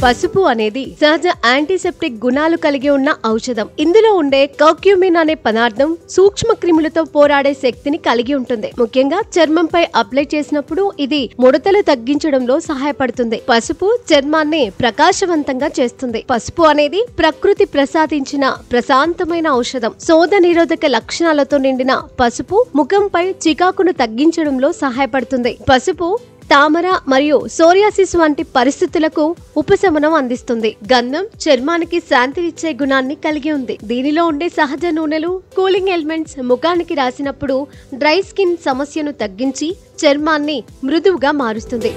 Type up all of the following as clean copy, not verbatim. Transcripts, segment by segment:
పసుపు అనేది సహజ యాంటీసెప్టిక్ గుణాలు కలిగి ఉన్న ఔషధం. ఇందులో ఉండే కర్క్యూమిన్ అనే పదార్థం సూక్ష్మ క్రిములతో పోరాడే శక్తిని కలిగి ఉంటుంది. ముఖ్యంగా చర్మంపై అప్లై చేసినప్పుడు ఇది ముడతలు తగ్గించడంలో సహాయపడుతుంది. పసుపు చర్మాన్ని ప్రకాశవంతంగా చేస్తుంది. పసుపు అనేది ప్రకృతి ప్రసాదించిన ప్రశాంతమైన ఔషధం. శోధ నిరోధక లక్షణాలతో నిండిన పసుపు ముఖంపై చికాకును తగ్గించడంలో సహాయపడుతుంది. పసుపు తామర మరియు సోరియాసిస్ వంటి పరిస్థితులకు ఉపశమనం అందిస్తుంది. గంధం చర్మానికి శాంతినిచ్చే గుణాన్ని కలిగి ఉంది. దీనిలో ఉండే సహజ నూనెలు, కూలింగ్ ఎలిమెంట్స్ ముఖానికి రాసినప్పుడు డ్రై స్కిన్ సమస్యను తగ్గించి చర్మాన్ని మృదువుగా మారుస్తుంది.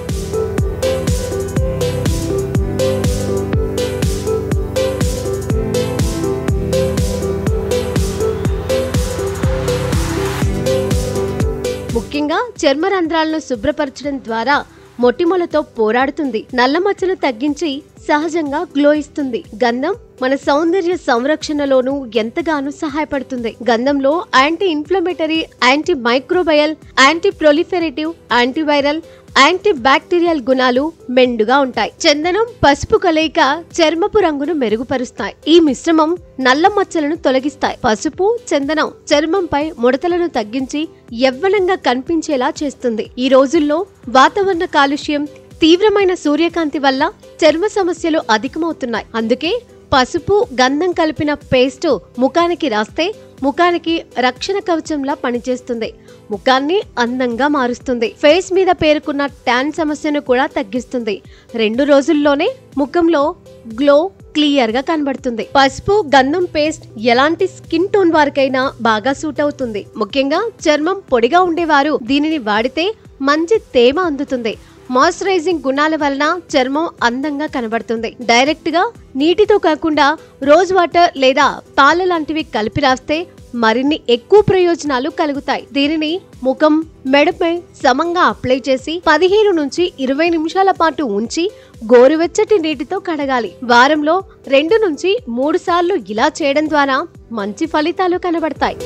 ముఖ్యంగా చర్మ రంధ్రాలను శుభ్రపరచడం ద్వారా మొటిమలతో పోరాడుతుంది. నల్ల మచ్చలు తగ్గించి సహజంగా గ్లో ఇస్తుంది. గంధం మన సౌందర్య సంరక్షణలోనూ ఎంతగానో సహాయపడుతుంది. గంధంలో anti inflammatory, anti microbial, anti proliferative, antiviral, anti bacterial గుణాలు మెండుగా ఉంటాయి. చందనం, పసుపు కలయిక చర్మపు రంగును మెరుగుపరుస్తాయి. ఈ మిశ్రమం నల్ల మచ్చలను తొలగిస్తాయి. పసుపు, చందనం చర్మంపై ముడతలను తగ్గించి యవ్వనంగా కనిపించేలా చేస్తుంది. ఈ రోజుల్లో వాతావరణ కాలుష్యం, తీవ్రమైన సూర్యకాంతి వల్ల చర్మ సమస్యలు అధికమవుతున్నాయి. అందుకే పసుపు, గంధం కలిపిన పేస్ట్ ముఖానికి రాస్తే ముఖానికి రక్షణ కవచంలా పనిచేస్తుంది. ముఖాన్ని అందంగా మారుస్తుంది. ఫేస్ మీద పేరుకున్న ట్యాన్ సమస్యను కూడా తగ్గిస్తుంది. 2 రోజుల్లోనే ముఖంలో గ్లో క్లియర్ గా కనబడుతుంది. పసుపు, గంధం పేస్ట్ ఎలాంటి స్కిన్ టోన్ వారికైనా బాగా సూట్ అవుతుంది. ముఖ్యంగా చర్మం పొడిగా ఉండేవారు దీనిని వాడితే మంచి తేమ అందుతుంది. మాయిశ్చరైజింగ్ గుణాల వలన చర్మం అందంగా కనబడుతుంది. డైరెక్ట్ గా నీటితో కాకుండా రోజ్ వాటర్ లేదా పాల లాంటివి కలిపి రాస్తే మరిన్ని ఎక్కువ ప్రయోజనాలు కలుగుతాయి. దీనిని ముఖం, మెడపై సమంగా అప్లై చేసి 15 నుంచి 20 నిమిషాల పాటు ఉంచి గోరువెచ్చటి నీటితో కడగాలి. వారంలో 2 నుంచి 3 సార్లు ఇలా చేయడం ద్వారా మంచి ఫలితాలు కనబడతాయి.